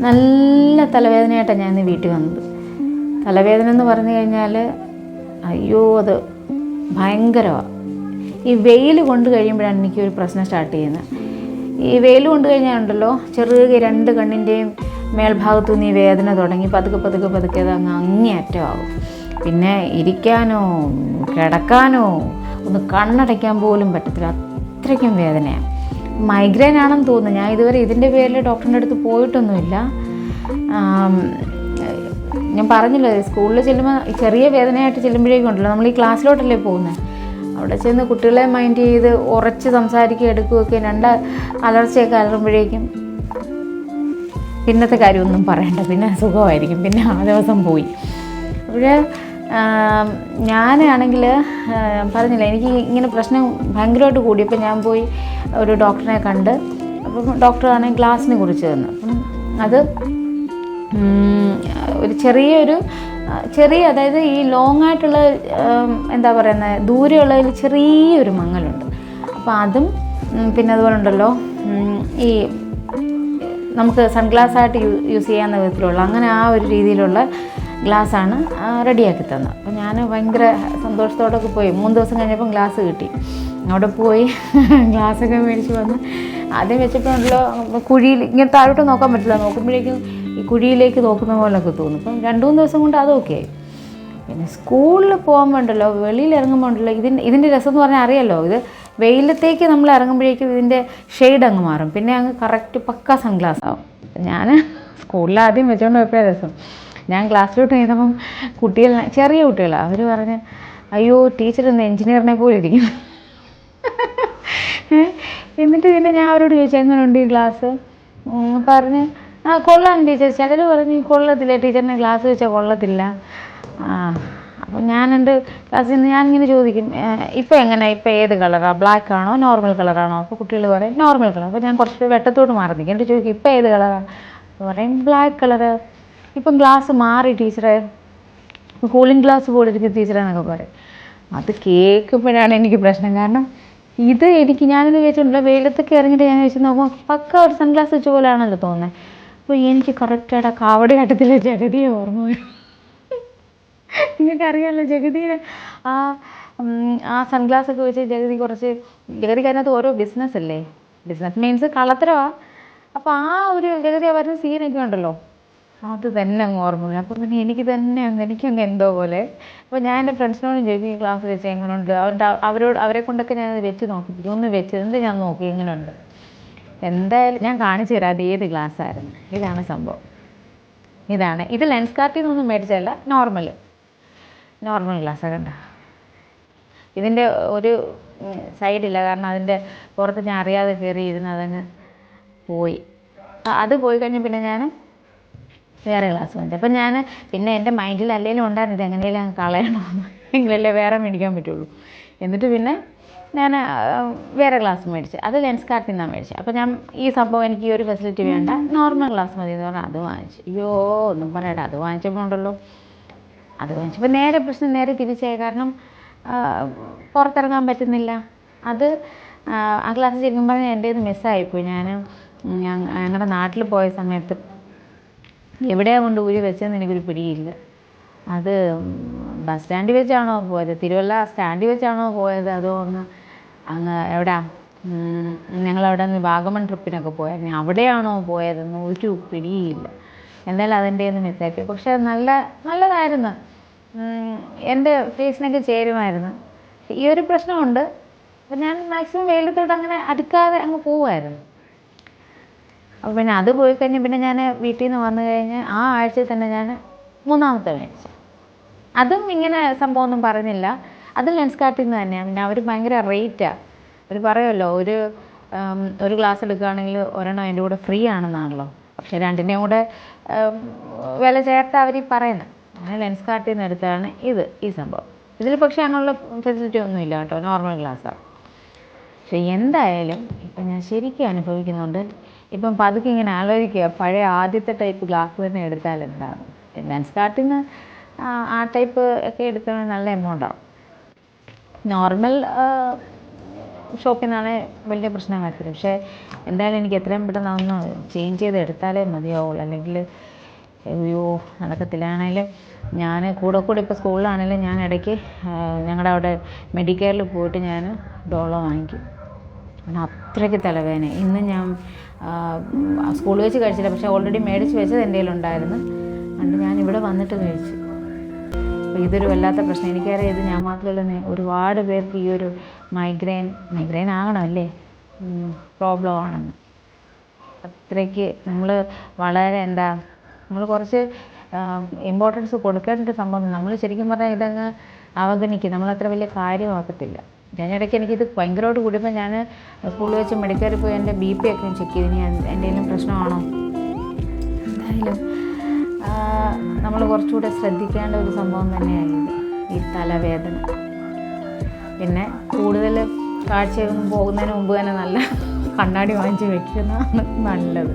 നല്ല തലവേദനയായിട്ടാണ് ഞാൻ ഇന്ന് വീട്ടിൽ വന്നത്. തലവേദന എന്ന് പറഞ്ഞു കഴിഞ്ഞാൽ അയ്യോ അത് ഭയങ്കരമാണ്. ഈ വെയിൽ കൊണ്ട് കഴിയുമ്പോഴാണ് എനിക്കൊരു പ്രശ്നം സ്റ്റാർട്ട് ചെയ്യുന്നത്. ഈ വെയിൽ കൊണ്ട് കഴിഞ്ഞാൽ ഉണ്ടല്ലോ, ചെറുകെ രണ്ട് കണ്ണിൻ്റെയും മേൽഭാഗത്തു നിന്ന് ഈ വേദന തുടങ്ങി പതുക്കെ അത് അങ്ങേയറ്റമാകും. പിന്നെ ഇരിക്കാനോ കിടക്കാനോ ഒന്ന് കണ്ണടയ്ക്കാൻ പോലും പറ്റത്തില്ല, അത്രയ്ക്കും വേദനയാണ്. മൈഗ്രെയിൻ ആണെന്ന് തോന്നുന്നു. ഞാൻ ഇതുവരെ ഇതിൻ്റെ പേരിൽ ഡോക്ടറിൻ്റെ അടുത്ത് പോയിട്ടൊന്നുമില്ല. ഞാൻ പറഞ്ഞില്ലേ, സ്കൂളിൽ ചെല്ലുമ്പോൾ ചെറിയ വേദനയായിട്ട് ചെല്ലുമ്പോഴേക്കുണ്ടല്ലോ, നമ്മൾ ഈ ക്ലാസ്സിലോട്ടല്ലേ പോകുന്നത്, അവിടെ ചെന്ന് കുട്ടികളെ മൈൻഡ് ചെയ്ത് ഉറച്ച് സംസാരിക്കുക എടുക്കുകയൊക്കെ രണ്ട് അലർച്ചയൊക്കെ അലറുമ്പോഴേക്കും പിന്നത്തെ കാര്യമൊന്നും പറയണ്ട, പിന്നെ സുഖമായിരിക്കും, പിന്നെ ആ ദിവസം പോയി. അപ്പോൾ ഞാനാണെങ്കിൽ പറഞ്ഞില്ല, എനിക്ക് ഇങ്ങനെ പ്രശ്നം ഭയങ്കരമായിട്ട് കൂടിയപ്പോൾ ഞാൻ പോയി ഒരു ഡോക്ടറിനെ കണ്ട്. അപ്പം ഡോക്ടറാണെങ്കിൽ ഗ്ലാസിനെ കുറിച്ച് തന്നു. അപ്പം അത് ഒരു ചെറിയ അതായത് ഈ ലോങ് ആയിട്ടുള്ള എന്താ പറയുന്നത്, ദൂരെയുള്ളതിൽ ചെറിയൊരു മങ്ങലുണ്ട്. അപ്പോൾ അതും പിന്നെ അതുപോലെ ഉണ്ടല്ലോ, ഈ നമുക്ക് സൺഗ്ലാസ് ആയിട്ട് യൂസ് ചെയ്യാവുന്ന വിധത്തിലുള്ള അങ്ങനെ ആ ഒരു രീതിയിലുള്ള ഗ്ലാസ്സാണ് റെഡിയാക്കി തന്നത്. അപ്പോൾ ഞാൻ ഭയങ്കര സന്തോഷത്തോടൊക്കെ പോയി. 3 ദിവസം കഴിഞ്ഞപ്പം ഗ്ലാസ് കിട്ടി. അവിടെ പോയി ഗ്ലാസ്സൊക്കെ മേടിച്ച് വന്ന് ആദ്യം വെച്ചപ്പോൾ ഉണ്ടല്ലോ, കുഴിയിൽ ഇങ്ങനെ താഴോട്ട് നോക്കാൻ പറ്റില്ല, നോക്കുമ്പോഴേക്കും ഈ കുഴിയിലേക്ക് നോക്കുന്ന പോലൊക്കെ തോന്നും. അപ്പം 2-3 ദിവസം കൊണ്ട് അതൊക്കെ ആയി. പിന്നെ സ്കൂളിൽ പോകുമ്പോൾ ഉണ്ടല്ലോ, വെളിയിൽ ഇറങ്ങുമ്പോൾ ഉണ്ടല്ലോ, ഇതിൻ്റെ രസം എന്ന് പറഞ്ഞാൽ അറിയാമല്ലോ, ഇത് വെയിലത്തേക്ക് നമ്മൾ ഇറങ്ങുമ്പോഴേക്കും ഇതിൻ്റെ ഷെയ്ഡ് അങ്ങ് മാറും, പിന്നെ അങ്ങ് കറക്റ്റ് പക്ക സൺഗ്ലാസ് ആവും. ഞാൻ സ്കൂളിൽ ആദ്യം വെച്ചുകൊണ്ട് പോയപ്പോഴേ രസം, ഞാൻ ക്ലാസ്സിലോട്ട് ചെയ്തപ്പം ചെറിയ കുട്ടികളാണ്, അവർ പറഞ്ഞ് അയ്യോ ടീച്ചർ ഇന്ന് എഞ്ചിനീയറിനെ പോലെ ഇരിക്കുന്നു. എന്നിട്ട് പിന്നെ ഞാൻ അവരോട് ചോദിച്ചു എങ്ങനെയുണ്ട് ഈ ഗ്ലാസ്, പറഞ്ഞ് കൊള്ളാം ടീച്ചർ. ചിലർ പറഞ്ഞ് കൊള്ളത്തില്ല ടീച്ചറിനെ ഗ്ലാസ് വെച്ചാൽ കൊള്ളത്തില്ല. അപ്പം എൻ്റെ ക്ലാസ്സിൽ നിന്ന് ഞാനിങ്ങനെ ചോദിക്കും, ഇപ്പം എങ്ങനെയാണ്, ഇപ്പം ഏത് കളറാണ്, ബ്ലാക്ക് ആണോ നോർമൽ കളറാണോ? അപ്പോൾ കുട്ടികൾ പറയും നോർമൽ കളർ. അപ്പോൾ ഞാൻ കുറച്ച് വെട്ടത്തോട്ട് മാറി നിൽക്കും, എന്നിട്ട് ചോദിക്കും ഇപ്പം ഏത് കളറാണ്? പറയും ബ്ലാക്ക് കളറ്. ഇപ്പം ഗ്ലാസ് മാറി ടീച്ചറെ, കൂളിംഗ് ഗ്ലാസ് പോലെ ഇരിക്കും ടീച്ചറെ എന്നൊക്കെ പറയും. അത് കേൾക്കുമ്പോഴാണ് എനിക്ക് പ്രശ്നം. കാരണം ഞാനിത് വെച്ചിട്ടുണ്ടല്ലോ, വെയിലത്തൊക്കെ ഇറങ്ങിയിട്ട് ഞാൻ വെച്ച് നോക്കുമ്പോൾ പക്ക ഒരു സൺഗ്ലാസ് വെച്ച പോലെയാണല്ലോ തോന്നുന്നത്. അപ്പോൾ എനിക്ക് കറക്റ്റായിട്ട് കാവടിയാട്ടത്തിലെ ജഗതിയെ ഓർമ്മ വരും. നിങ്ങൾക്കറിയാമല്ലോ ജഗതിയുടെ ആ സൺഗ്ലാസ്സൊക്കെ വെച്ച് ജഗതിക്ക് അതിനകത്ത് ഓരോ ബിസിനസ്സല്ലേ, ബിസിനസ് മീൻസ് കള്ളത്തരമാണ്. അപ്പോൾ ആ ഒരു ജഗതി വരുന്ന സീനൊക്കെ ഉണ്ടല്ലോ, അത് തന്നെ അങ്ങ് ഓർമ്മ വരും. അപ്പോൾ പിന്നെ എനിക്കങ്ങ് എന്തോ പോലെ. അപ്പോൾ ഞാൻ എൻ്റെ ഫ്രണ്ട്സിനോടും ചോദിക്കും ഈ ഗ്ലാസ് വെച്ച് എങ്ങനെയുണ്ട്, അവരെ കൊണ്ടൊക്കെ ഞാൻ വെച്ച് നോക്കിപ്പിക്കും. ഒന്ന് വെച്ച് എന്നിട്ട് ഞാൻ നോക്കി എങ്ങനെയുണ്ട്. എന്തായാലും ഞാൻ കാണിച്ചു തരാം അത് ഏത് ഗ്ലാസ്സായിരുന്നു. ഇതാണ് സംഭവം. ഇത് ലെൻസ് കാർട്ടിൽ നിന്നൊന്നും മേടിച്ചതല്ല, നോർമൽ ഗ്ലാസ്സാണ്. കണ്ട ഇതിൻ്റെ ഒരു സൈഡില്ല, കാരണം അതിൻ്റെ പുറത്ത് ഞാൻ അറിയാതെ കയറി ഇരുന്ന് അതങ്ങ് പോയി. അത് പോയി കഴിഞ്ഞ് പിന്നെ ഞാൻ വേറെ ഗ്ലാസ് വാങ്ങിച്ചു. അപ്പം പിന്നെ എൻ്റെ മൈൻഡിൽ അല്ലെങ്കിലും ഉണ്ടായിരുന്നു ഇത് എങ്ങനെയെങ്കിലും അങ്ങ് കളയണമെന്ന്, എങ്കിലല്ലേ വേറെ മേടിക്കാൻ പറ്റുള്ളൂ. എന്നിട്ട് പിന്നെ ഞാൻ വേറെ ഗ്ലാസ് മേടിച്ചു. അത് ലെൻസ് കാർട്ടിൽ നിന്നാണ് മേടിച്ചത്. അപ്പോൾ ഞാൻ ഈ സംഭവം എനിക്ക് ഈ ഒരു ഫെസിലിറ്റി വേണ്ട, നോർമൽ ഗ്ലാസ് മതി എന്ന് പറഞ്ഞാൽ അത് വാങ്ങിച്ചു. അയ്യോ ഒന്നും പറയണ്ട, അത് വാങ്ങിച്ചപ്പോൾ ഉണ്ടല്ലോ, അത് വാങ്ങിച്ചപ്പോൾ നേരെ തിരിച്ചായി. കാരണം പുറത്തിറങ്ങാൻ പറ്റുന്നില്ല. ആ ഗ്ലാസ് ശരിക്കും പറഞ്ഞാൽ എൻ്റെ ഇത് മിസ്സായിപ്പോയി. ഞങ്ങളുടെ നാട്ടിൽ പോയ സമയത്ത് എവിടെയാണ് കൊണ്ട് ഊരി വെച്ചതെന്ന് എനിക്കൊരു പിടിയില്ല. അത് ബസ് സ്റ്റാൻഡിൽ വെച്ചാണോ പോയത്, തിരുവല്ല സ്റ്റാൻഡിൽ വെച്ചാണോ പോയത്, അതോ അങ്ങ് എവിടെയാ, ഞങ്ങളവിടെ നിന്ന് വാഗമൺ ട്രിപ്പിനൊക്കെ പോയായിരുന്നു, അവിടെയാണോ പോയതെന്ന് ഒരു പിടിയില്ല. എന്തായാലും അതിൻ്റെ ഒന്ന് മിസ്സാക്കി. പക്ഷേ നല്ലതായിരുന്നു, എൻ്റെ ഫേസിനൊക്കെ ചേരുമായിരുന്നു. ഈ ഒരു പ്രശ്നമുണ്ട്. അപ്പം ഞാൻ മാക്സിമം വെയിലത്തോട്ട് അങ്ങനെ അടുക്കാതെ അങ്ങ് പോവുമായിരുന്നു. അപ്പോൾ പിന്നെ അത് പോയി കഴിഞ്ഞ് പിന്നെ ഞാൻ വീട്ടിൽ നിന്ന് വന്നു കഴിഞ്ഞ് ആ ആഴ്ചയിൽ തന്നെ ഞാൻ 3ാമത്തെ മേടിച്ചു. അതും ഇങ്ങനെ സംഭവമൊന്നും പറഞ്ഞില്ല, അത് ലെൻസ് കാർട്ടിൽ നിന്ന് തന്നെയാണ്. പിന്നെ അവർ ഭയങ്കര റേറ്റാണ്. അവർ പറയുമല്ലോ ഒരു ഗ്ലാസ് എടുക്കുകയാണെങ്കിൽ ഒരെണ്ണം അതിൻ്റെ കൂടെ ഫ്രീ ആണെന്നാണല്ലോ. പക്ഷേ രണ്ടിൻ്റെയും കൂടെ വില ചേർത്ത് അവർ പറയുന്നത്. അങ്ങനെ ലെൻസ് കാർട്ടിൽ നിന്ന് എടുത്താണ് ഈ സംഭവം. ഇതിൽ പക്ഷേ അങ്ങനെയുള്ള ഫെസിലിറ്റി ഒന്നും ഇല്ല കേട്ടോ, നോർമൽ ഗ്ലാസ്സാണ്. പക്ഷേ എന്തായാലും ഇപ്പം ഞാൻ ശരിക്കും അനുഭവിക്കുന്നുണ്ട്. ഇപ്പം പതുക്കെ ഇങ്ങനെ ആലോചിക്കുക, പഴയ ആദ്യത്തെ ടൈപ്പ് ഗ്ലാസ് തന്നെ എടുത്താൽ എന്താണ്. ലെൻസ് കാർട്ടിൽ നിന്ന് ആ ടൈപ്പ് ഒക്കെ എടുത്താൽ നല്ല എമൗണ്ടാവും. നോർമൽ ഷോപ്പിൽ നിന്നാണേ വലിയ പ്രശ്നം വരത്തില്ല. പക്ഷേ എന്തായാലും എനിക്ക് എത്രയും പെട്ടെന്ന് അതൊന്ന് ചേഞ്ച് ചെയ്ത് എടുത്താലേ മതിയാവുള്ളൂ, അല്ലെങ്കിൽ അയ്യോ നടക്കത്തില്ല. ആണെങ്കിലും ഞാൻ കൂടെ ഇപ്പോൾ സ്കൂളിലാണെങ്കിലും ഞാൻ ഇടയ്ക്ക് ഞങ്ങളുടെ അവിടെ മെഡിക്കെയറിൽ പോയിട്ട് ഞാൻ ഡോളോ വാങ്ങിക്കും. കാരണം അത്രയ്ക്ക് തലവേദന. ഇന്ന് ഞാൻ സ്കൂളിൽ വെച്ച് കഴിച്ചില്ല, പക്ഷേ ഓൾറെഡി മേടിച്ച് വെച്ചത് എൻ്റെ കയ്യിലുണ്ടായിരുന്നു. അതുകൊണ്ട് ഞാൻ ഇവിടെ വന്നിട്ട് കഴിച്ചു. അപ്പോൾ ഇതൊരു വല്ലാത്ത പ്രശ്നം. എനിക്കറിയാം ഇത് ഞാൻ മാത്രമല്ല, ഒരുപാട് പേർക്ക് ഈ ഒരു മൈഗ്രെയിൻ ആകണമല്ലേ പ്രോബ്ലം ആണെന്ന്. അത്രയ്ക്ക് നമ്മൾ വളരെ നമ്മൾ കുറച്ച് ഇമ്പോർട്ടൻസ് കൊടുക്കേണ്ട ഒരു സംഭവം. നമ്മൾ ശരിക്കും പറഞ്ഞാൽ ഇതങ്ങ് അവഗണിക്കും, നമ്മളത്ര വലിയ കാര്യമാക്കത്തില്ല. ഞാനിടയ്ക്ക് എനിക്കിത് ഭയങ്കരമായിട്ട് കൂടിയപ്പോൾ ഞാൻ സ്കൂളിൽ വെച്ച് മെഡിക്കലിൽ പോയി എൻ്റെ BP ഒക്കെ ചെക്ക് ചെയ്ത് ഇനി എന്തെങ്കിലും പ്രശ്നമാണോ. എന്തായാലും നമ്മൾ കുറച്ചുകൂടെ ശ്രദ്ധിക്കേണ്ട ഒരു സംഭവം തന്നെയായത് ഈ തലവേദന. പിന്നെ കൂടുതൽ കാഴ്ചയൊന്നും പോകുന്നതിന് മുമ്പ് തന്നെ നല്ല കണ്ണാടി വാങ്ങിച്ച് വെക്കുന്നതാണ് നല്ലത്.